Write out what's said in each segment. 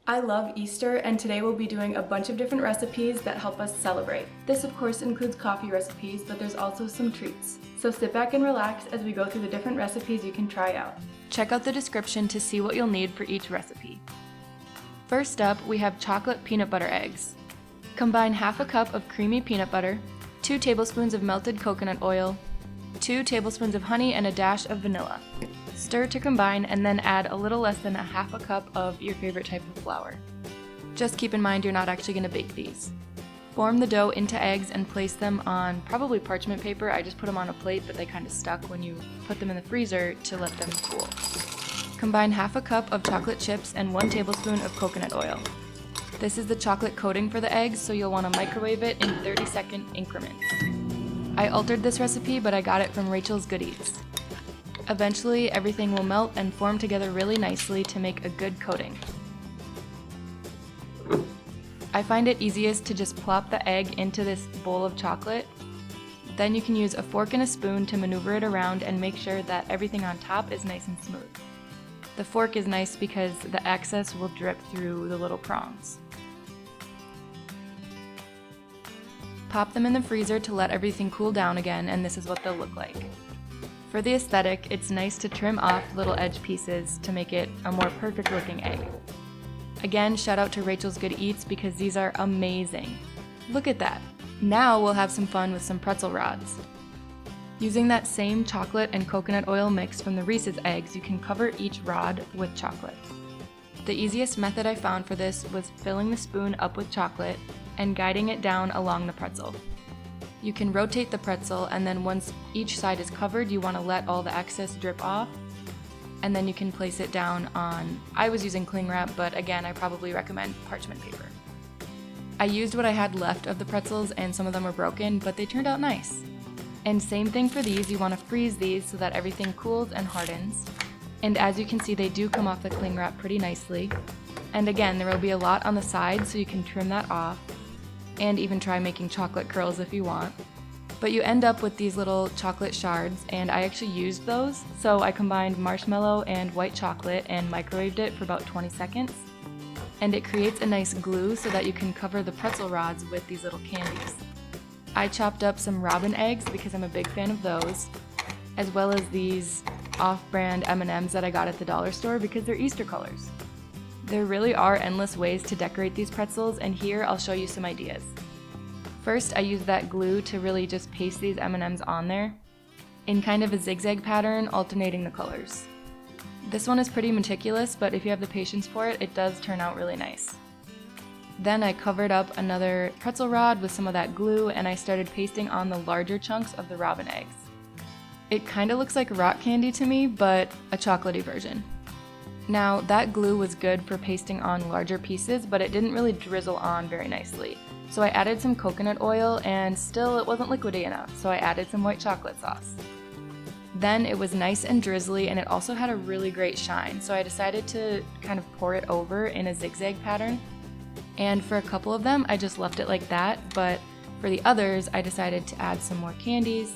I love Easter, and today we'll be doing a bunch of different recipes that help us celebrate. This of course includes coffee recipes, but there's also some treats. So sit back and relax as we go through the different recipes you can try out. Check out the description to see what you'll need for each recipe. First up, we have chocolate peanut butter eggs. Combine half a cup of creamy peanut butter, 2 tablespoons of melted coconut oil, 2 tablespoons of honey, and a dash of vanilla. Stir to combine and then add a little less than a half a cup of your favorite type of flour. Just keep in mind you're not actually going to bake these. Form the dough into eggs and place them on probably parchment paper. I just put them on a plate, but they kind of stuck when you put them in the freezer to let them cool. Combine half a cup of chocolate chips and 1 tablespoon of coconut oil. This is the chocolate coating for the eggs, so you'll want to microwave it in 30-second increments. I altered this recipe, but I got it from Rachel's Good Eats. Eventually, everything will melt and form together really nicely to make a good coating. I find it easiest to just plop the egg into this bowl of chocolate. Then you can use a fork and a spoon to maneuver it around and make sure that everything on top is nice and smooth. The fork is nice because the excess will drip through the little prongs. Pop them in the freezer to let everything cool down again, and this is what they'll look like. For the aesthetic, it's nice to trim off little edge pieces to make it a more perfect looking egg. Again, shout out to Rachel's Good Eats because these are amazing. Look at that! Now we'll have some fun with some pretzel rods. Using that same chocolate and coconut oil mix from the Reese's eggs, you can cover each rod with chocolate. The easiest method I found for this was filling the spoon up with chocolate and guiding it down along the pretzel. You can rotate the pretzel, and then once each side is covered, you want to let all the excess drip off, and then you can place it down on, I was using cling wrap, but again, I probably recommend parchment paper. I used what I had left of the pretzels, and some of them were broken, but they turned out nice. And same thing for these, you want to freeze these so that everything cools and hardens. And as you can see, they do come off the cling wrap pretty nicely. And again, there will be a lot on the side, so you can trim that off. And even try making chocolate curls if you want. But you end up with these little chocolate shards, and I actually used those. So I combined marshmallow and white chocolate and microwaved it for about 20 seconds. And it creates a nice glue so that you can cover the pretzel rods with these little candies. I chopped up some robin eggs because I'm a big fan of those, as well as these off-brand M&Ms that I got at the dollar store because they're Easter colors. There really are endless ways to decorate these pretzels, and here I'll show you some ideas. First, I used that glue to really just paste these M&Ms on there in kind of a zigzag pattern, alternating the colors. This one is pretty meticulous, but if you have the patience for it, it does turn out really nice. Then I covered up another pretzel rod with some of that glue, and I started pasting on the larger chunks of the robin eggs. It kind of looks like rock candy to me, but a chocolatey version. Now, that glue was good for pasting on larger pieces, but it didn't really drizzle on very nicely. So I added some coconut oil, and still it wasn't liquidy enough, so I added some white chocolate sauce. Then it was nice and drizzly, and it also had a really great shine, so I decided to kind of pour it over in a zigzag pattern. And for a couple of them, I just left it like that, but for the others, I decided to add some more candies.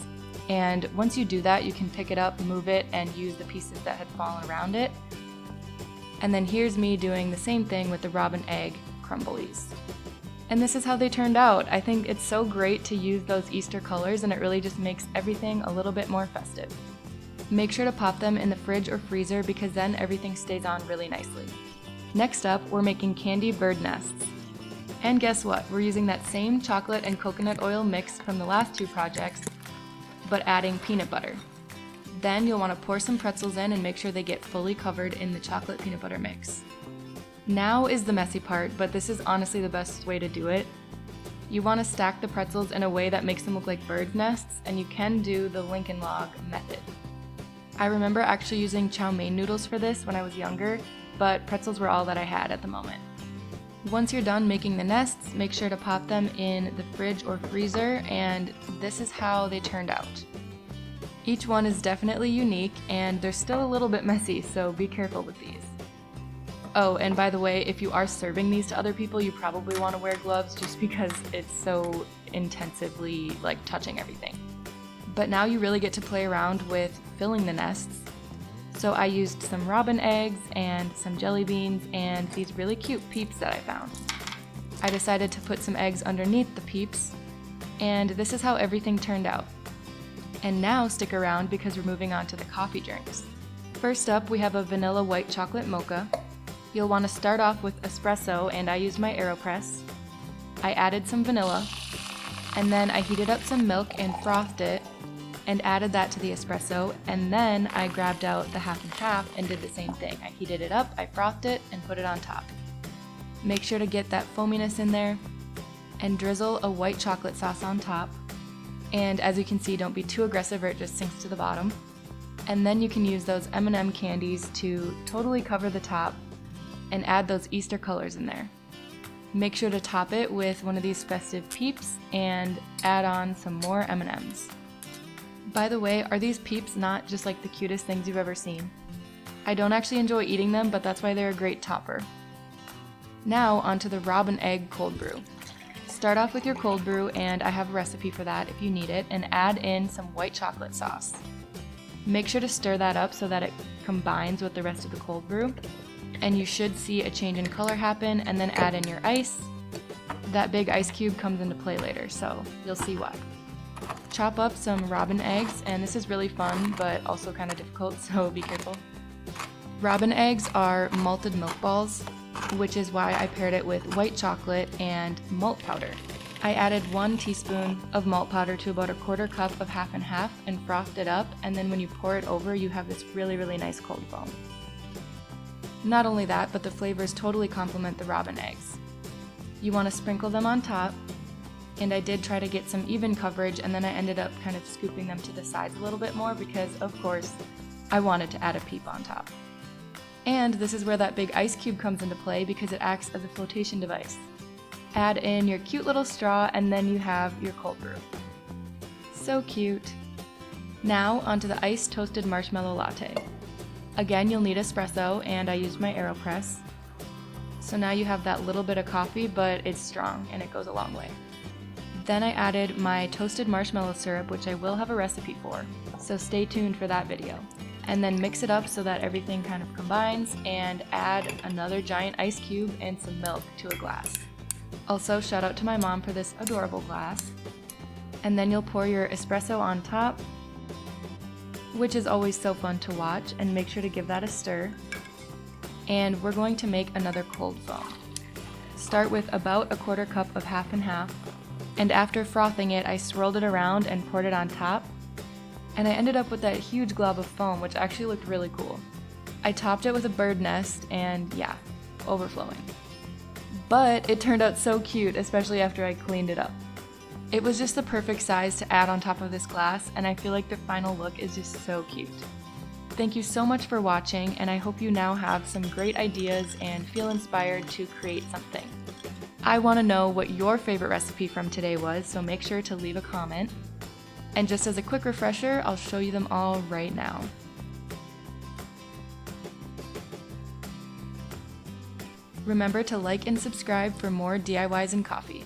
And once you do that, you can pick it up, move it, and use the pieces that had fallen around it. And then here's me doing the same thing with the robin egg crumblies. And this is how they turned out. I think it's so great to use those Easter colors, and it really just makes everything a little bit more festive. Make sure to pop them in the fridge or freezer because then everything stays on really nicely. Next up, we're making candy bird nests. And guess what? We're using that same chocolate and coconut oil mix from the last 2 projects, but adding peanut butter. Then you'll want to pour some pretzels in and make sure they get fully covered in the chocolate peanut butter mix. Now is the messy part, but this is honestly the best way to do it. You want to stack the pretzels in a way that makes them look like bird nests, and you can do the Lincoln Log method. I remember actually using chow mein noodles for this when I was younger, but pretzels were all that I had at the moment. Once you're done making the nests, make sure to pop them in the fridge or freezer, and this is how they turned out. Each one is definitely unique, and they're still a little bit messy, so be careful with these. Oh, and by the way, if you are serving these to other people, you probably want to wear gloves just because it's so intensively touching everything. But now you really get to play around with filling the nests. So I used some robin eggs and some jelly beans and these really cute peeps that I found. I decided to put some eggs underneath the peeps, and this is how everything turned out. And now stick around because we're moving on to the coffee drinks. First up, we have a vanilla white chocolate mocha. You'll want to start off with espresso, and I used my AeroPress. I added some vanilla, and then I heated up some milk and frothed it, and added that to the espresso, and then I grabbed out the half and half and did the same thing. I heated it up, I frothed it, and put it on top. Make sure to get that foaminess in there, and drizzle a white chocolate sauce on top. And as you can see, don't be too aggressive or it just sinks to the bottom. And then you can use those M&M candies to totally cover the top and add those Easter colors in there. Make sure to top it with one of these festive peeps and add on some more M&Ms. By the way, are these peeps not just like the cutest things you've ever seen? I don't actually enjoy eating them, but that's why they're a great topper. Now onto the robin egg cold brew. Start off with your cold brew, and I have a recipe for that if you need it, and add in some white chocolate sauce. Make sure to stir that up so that it combines with the rest of the cold brew, and you should see a change in color happen, and then add in your ice. That big ice cube comes into play later, so you'll see why. Chop up some robin eggs, and this is really fun but also kind of difficult, so be careful. Robin eggs are malted milk balls, which is why I paired it with white chocolate and malt powder. I added 1 teaspoon of malt powder to about a 1/4 cup of half and half and frothed it up, and then when you pour it over, you have this really nice cold foam. Not only that, but the flavors totally complement the robin eggs. You want to sprinkle them on top, and I did try to get some even coverage, and then I ended up kind of scooping them to the sides a little bit more because, of course, I wanted to add a peep on top. And this is where that big ice cube comes into play because it acts as a flotation device. Add in your cute little straw, and then you have your cold brew. So cute. Now onto the iced toasted marshmallow latte. Again, you'll need espresso, and I used my AeroPress. So now you have that little bit of coffee, but it's strong and it goes a long way. Then I added my toasted marshmallow syrup, which I will have a recipe for, so stay tuned for that video. And then mix it up so that everything kind of combines, and add another giant ice cube and some milk to a glass. Also, shout out to my mom for this adorable glass. And then you'll pour your espresso on top, which is always so fun to watch, and make sure to give that a stir. And we're going to make another cold foam. Start with about a 1/4 cup of half and half, and after frothing it, I swirled it around and poured it on top, and I ended up with that huge glob of foam, which actually looked really cool. I topped it with a bird nest, and yeah, overflowing. But it turned out so cute, especially after I cleaned it up. It was just the perfect size to add on top of this glass, and I feel like the final look is just so cute. Thank you so much for watching, and I hope you now have some great ideas and feel inspired to create something. I want to know what your favorite recipe from today was, so make sure to leave a comment. And just as a quick refresher, I'll show you them all right now. Remember to like and subscribe for more DIYs and coffee.